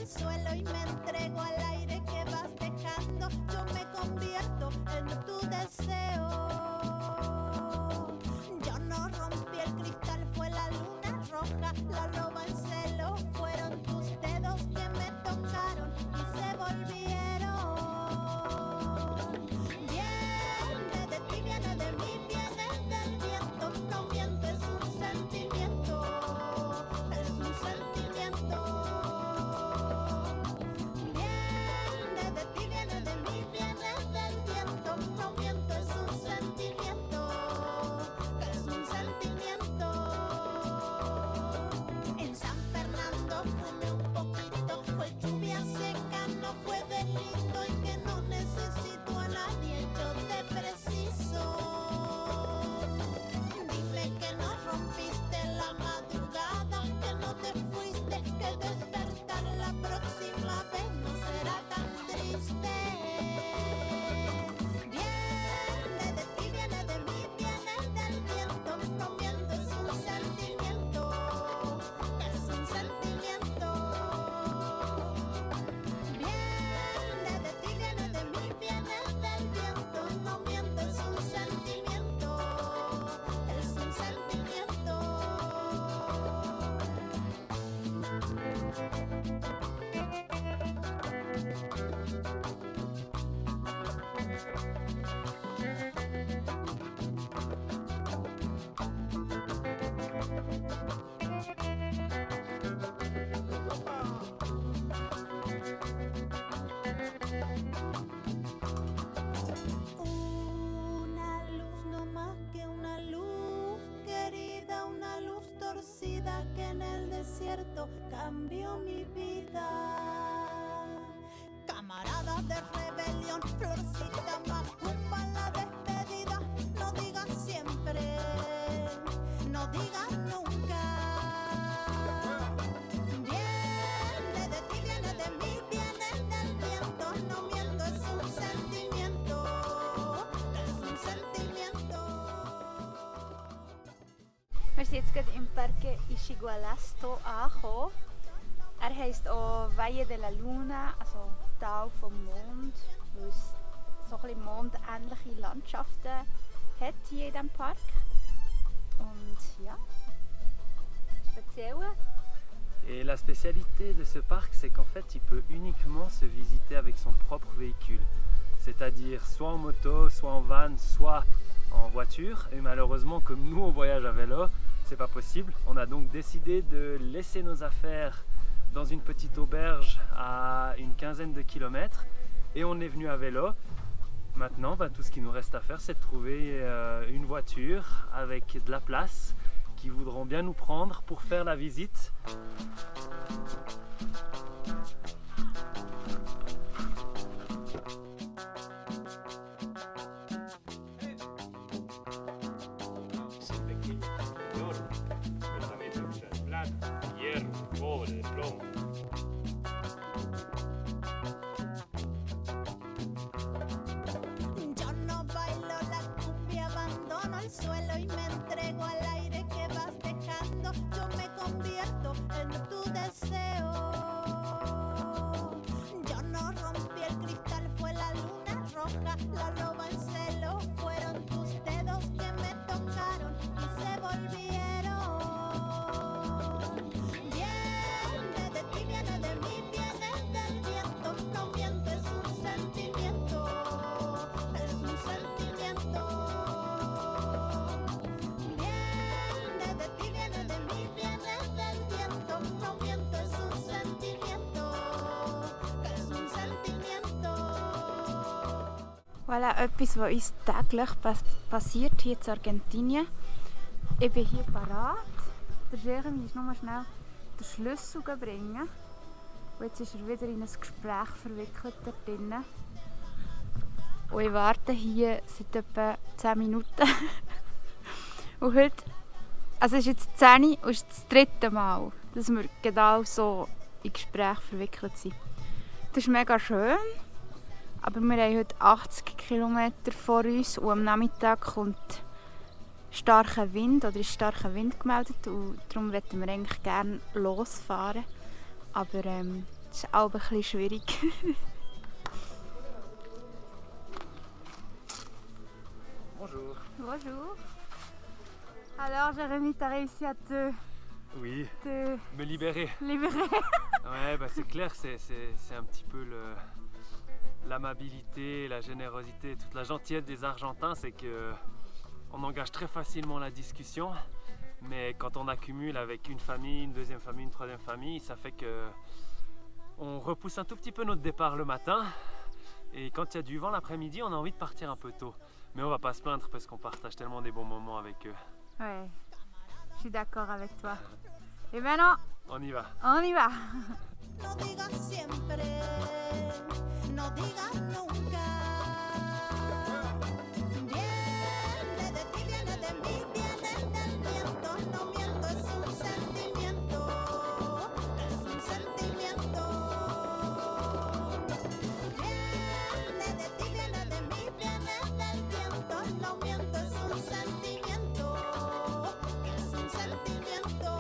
Suelo y me entrego al aire que vas dejando. Yo me convierto en tu deseo. Yo no rompí el cristal, fue la luna roja. La loba en celo, fueron tus dedos que me tocaron y se volvieron. Viene de ti, viene de mí, viene del viento. No miento, es un sentimiento. Es un sentimiento. Que en el desierto cambió mi vida. Camaradas de rebelión, florcita macumba la despedida. No digas siempre, no digas nunca. Viene de ti, viene de mí, viene del viento. No miento, es un sentimiento, es un sentimiento. Wir sind jetzt gerade im Parque Ixigualasto angekommen. Er heisst auch Valle de la Luna, also Tal vom Mond, weil es so ein bisschen mondähnliche Landschaften hat hier in diesem Park. Und ja, speziell. Et la spécialité de ce parc, c'est qu'en fait, il peut uniquement se visiter avec son propre véhicule. C'est-à-dire soit en moto, soit en van, soit en voiture. Et malheureusement, comme nous on voyage à vélo, c'est pas possible. On a donc décidé de laisser nos affaires dans une petite auberge à une quinzaine de kilomètres et on est venu à vélo. Maintenant, tout ce qu'il nous reste à faire, c'est de trouver une voiture avec de la place qui voudront bien nous prendre pour faire la visite. Yo no bailo la cumbia, abandono el suelo y me entrego al aire que vas dejando. Yo me convierto en tu deseo. Yo no rompí el cristal, fue la luna roja. La loba en celo, fueron tus dedos que me tocaron y se volvieron. Viene de ti, viene de mí, viene del viento. No miento, es un sentimiento. Es un sentimiento. Viene de ti, viene de mí, viene del viento. No miento, es un sentimiento. Es un sentimiento. Voilà, etwas, was uns täglich passiert hier in Argentinien. Ich bin hier parat. Der Jeremy ist nur schnell den Schlüssel bringen. Und jetzt ist er wieder in ein Gespräch verwickelt dort drinnen. und ich warte hier seit etwa 10 Minuten. Und heute, also es ist jetzt 10 Uhr und es ist das 3. Mal, dass wir genau so in Gespräche verwickelt sind. Das ist mega schön, aber wir haben heute 80 Kilometer vor uns und am Nachmittag kommt starker Wind oder ist starker Wind gemeldet und darum möchten wir eigentlich gerne losfahren. Aber es ist auch ein bisschen schwierig. Bonjour. Bonjour. Alors Jérémy, tu as réussi à te Me libérer. libérer. Ouais, bah c'est clair, c'est un petit peu l'amabilité, la générosité, toute la gentillesse des Argentins, c'est que on engage très facilement la discussion, mais quand on accumule avec une famille, une deuxième famille, une troisième famille, ça fait que on repousse un tout petit peu notre départ le matin, et quand il y a du vent l'après-midi, on a envie de partir un peu tôt. Mais on va pas se plaindre parce qu'on partage tellement des bons moments avec eux. Ouais, je suis d'accord avec toi. Et maintenant, On y va. on y va. No digas siempre, no digas nunca. Viene de ti, viene de mí, viene del viento. No miento, es un sentimiento, es un sentimiento. Viene de ti, viene de mí, viene del viento. No miento, es un sentimiento, es un sentimiento.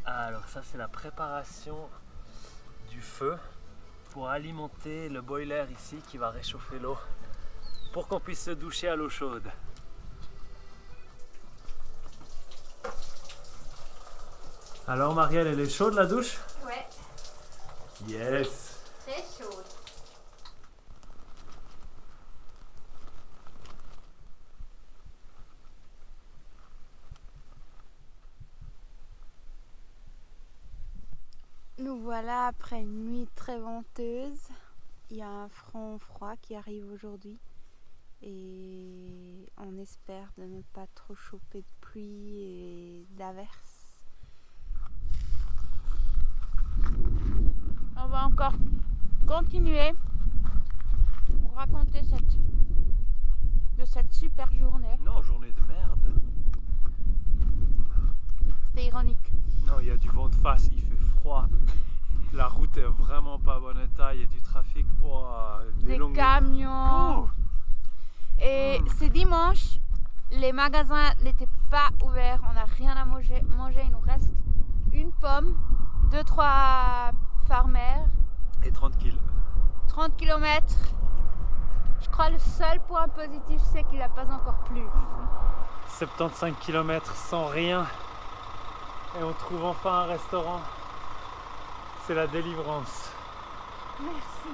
Alors ça c'est la préparation du feu pour alimenter le boiler ici qui va réchauffer l'eau pour qu'on puisse se doucher à l'eau chaude. Alors Marielle, elle est chaude la douche? Ouais, Yes! très chaud. Nous voilà après une nuit très venteuse. Il y a un front froid qui arrive aujourd'hui et on espère de ne pas trop choper de pluie et d'averses. On va encore continuer pour raconter cette super journée. Non, journée de merde. C'était ironique. Non, il y a du vent de face, il fait froid. La route est vraiment pas bon état, il y a du trafic. Oh, Des longues- camions. Oh. Et c'est dimanche, les magasins n'étaient pas ouverts, on n'a rien à manger. Il nous reste une pomme, 2-3 farmers, Et 30 kills. 30 km. Je crois le seul point positif c'est qu'il n'a pas encore plu. 75 km sans rien. Et on trouve enfin un restaurant. C'est la délivrance. Merci.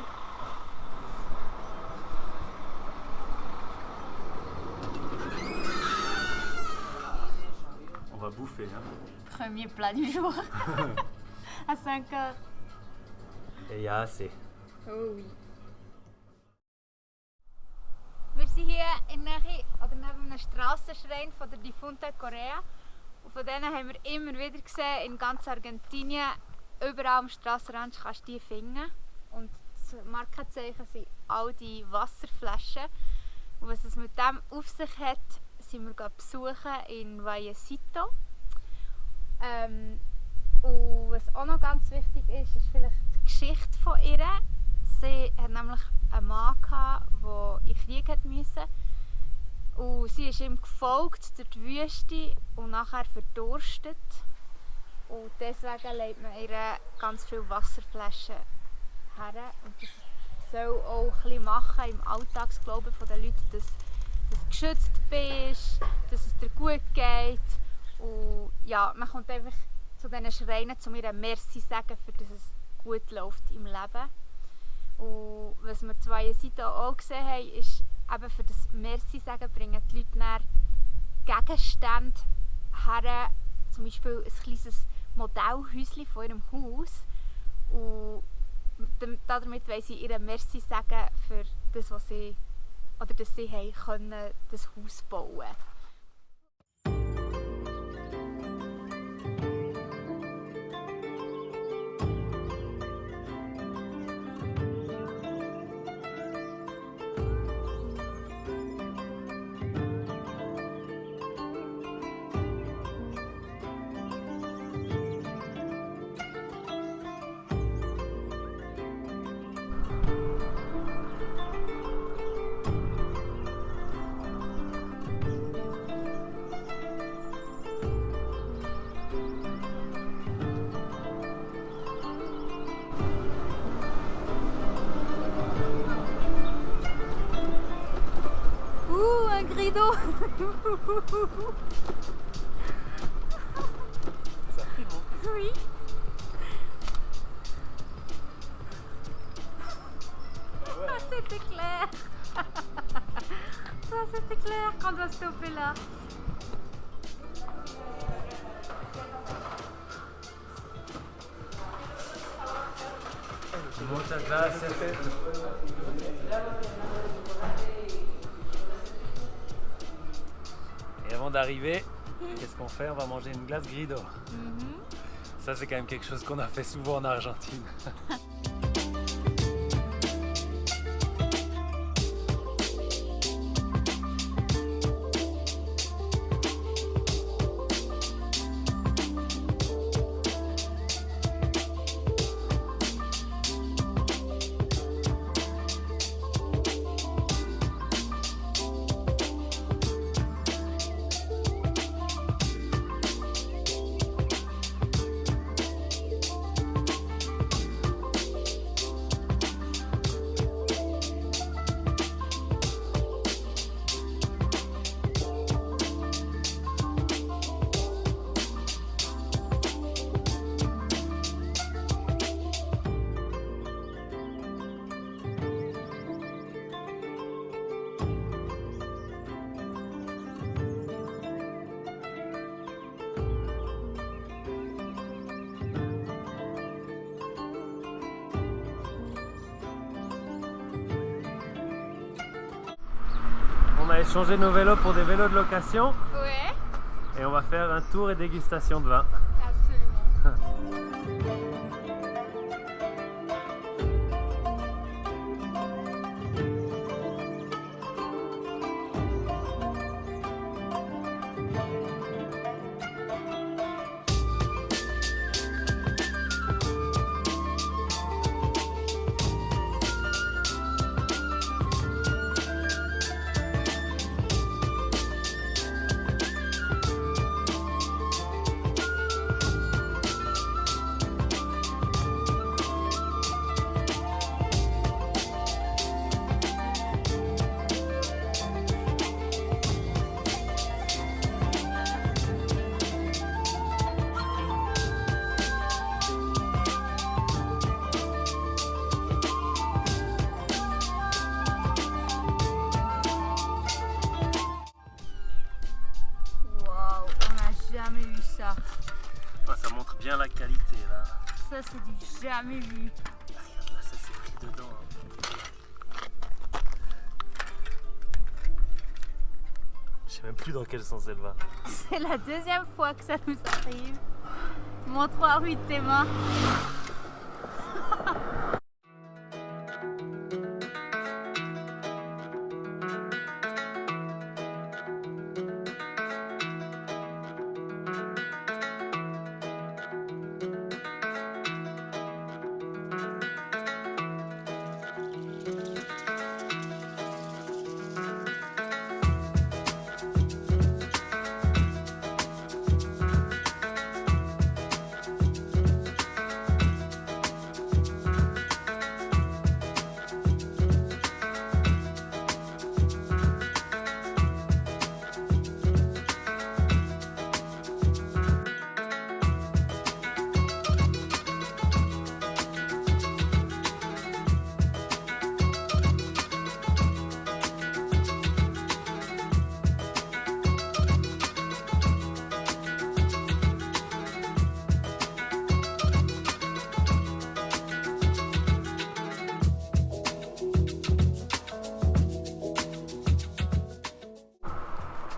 On va bouffer, hein. Premier plat du jour à 5 heures. Et il y a assez. Oh oui. Wir sind hier in der Nähe oder neben einem Strassenschrein von der Difunta Korea. Und von denen haben wir immer wieder gesehen, in ganz Argentinien. Überall am Strassenrand kannst du die finden. Und das Markenzeichen sind all die Wasserflaschen. Und was es mit dem auf sich hat, sind wir besuchen in Vallecito. Und was auch noch ganz wichtig ist, ist vielleicht die Geschichte von ihr. Sie hat nämlich einen Mann, der in den Krieg musste. Und sie ist ihm gefolgt durch die Wüste und nachher verdurstet. Und deswegen legt man ihr ganz viele Wasserflaschen her. Und das soll auch ein bisschen machen im Alltagsglauben der Leute, dass du geschützt bist, dass es dir gut geht. Und ja, man kommt einfach zu diesen Schreinen, um ihr Merci zu sagen, für dass es gut läuft im Leben. Und was wir zu Vallecito auch gesehen haben, ist, eben für das Merci sagen bringen die Leute dann Gegenstände her, zum Beispiel ein kleines Modellhäuschen von ihrem Haus. Und damit wollen sie ihr Merci sagen für das, was sie, oder dass sie haben können, das Haus bauen. grido. Ça filme en plus. Oui. Ouais. Ah, c'était clair. Ça, c'était clair qu'on doit stopper là. Montage là, c'est fait. Et avant d'arriver, qu'est-ce qu'on fait? On va manger une glace grido. Ça, c'est quand même quelque chose qu'on a fait souvent en Argentine. On a échangé nos vélos pour des vélos de location Ouais, et on va faire un tour et dégustation de vin. absolument. Oh, ça montre bien la qualité là. Ça, c'est du jamais vu. Regarde là, ça s'est pris dedans. Je sais même plus dans quel sens elle va. C'est la deuxième fois que ça nous arrive. Montre-moi de tes mains.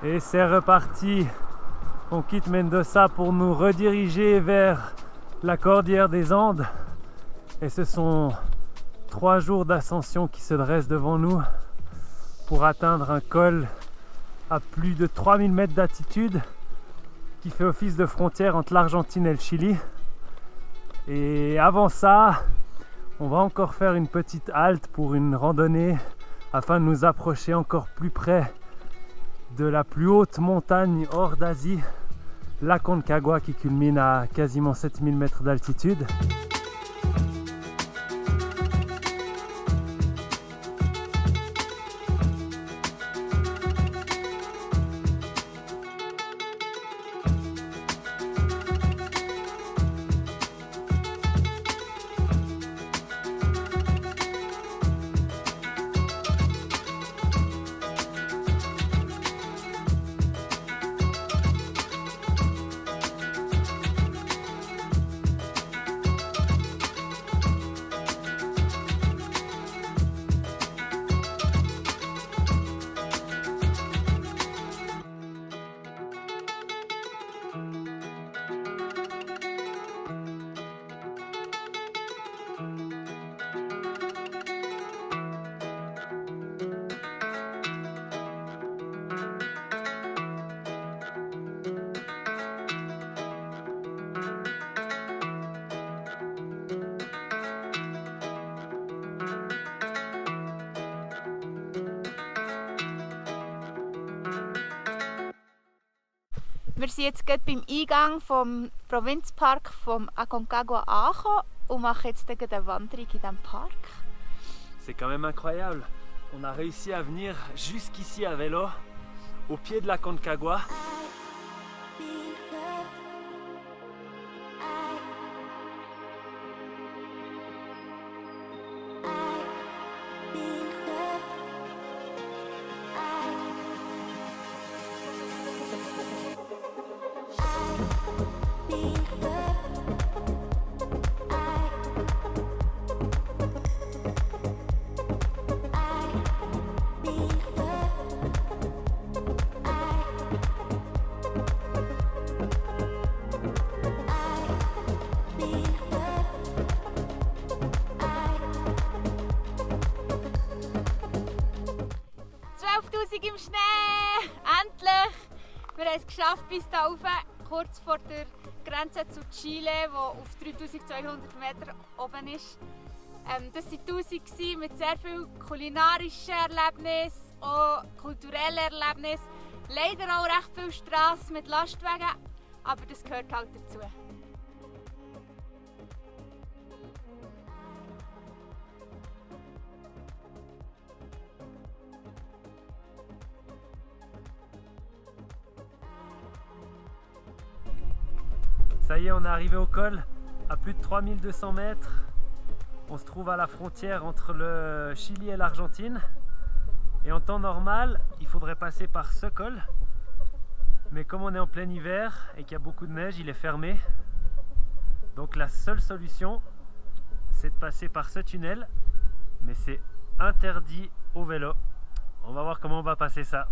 Et c'est reparti. On quitte Mendoza pour nous rediriger vers la cordillère des Andes. Et ce sont 3 jours d'ascension qui se dressent devant nous pour atteindre un col à plus de 3000 mètres d'altitude qui fait office de frontière entre l'Argentine et le Chili. Et avant ça, on va encore faire une petite halte pour une randonnée afin de nous approcher encore plus près de la plus haute montagne hors d'Asie, la Concagua, qui culmine à quasiment 7000 mètres d'altitude. Wir sind jetzt gerade beim Eingang vom Provinzpark vom Aconcagua angekommen und machen jetzt gerade eine Wanderung in diesem Park. C'est quand même incroyable. On a réussi à venir jusqu'ici à vélo, au pied de la Aconcagua. Im Schnee! Endlich! Wir haben es geschafft bis da rauf, kurz vor der Grenze zu Chile, die auf 3200 Meter oben ist. Das waren 1000 mit sehr viel kulinarischen Erlebnissen, auch kulturellen Erlebnissen. Leider auch recht viel Strasse mit Lastwagen, aber das gehört halt dazu. Ça y est, on est arrivé au col, à plus de 3200 mètres. On se trouve à la frontière entre le Chili et l'Argentine. Et en temps normal, il faudrait passer par ce col. Mais comme on est en plein hiver et qu'il y a beaucoup de neige, il est fermé. Donc la seule solution, c'est de passer par ce tunnel. Mais c'est interdit au vélo. On va voir comment on va passer ça.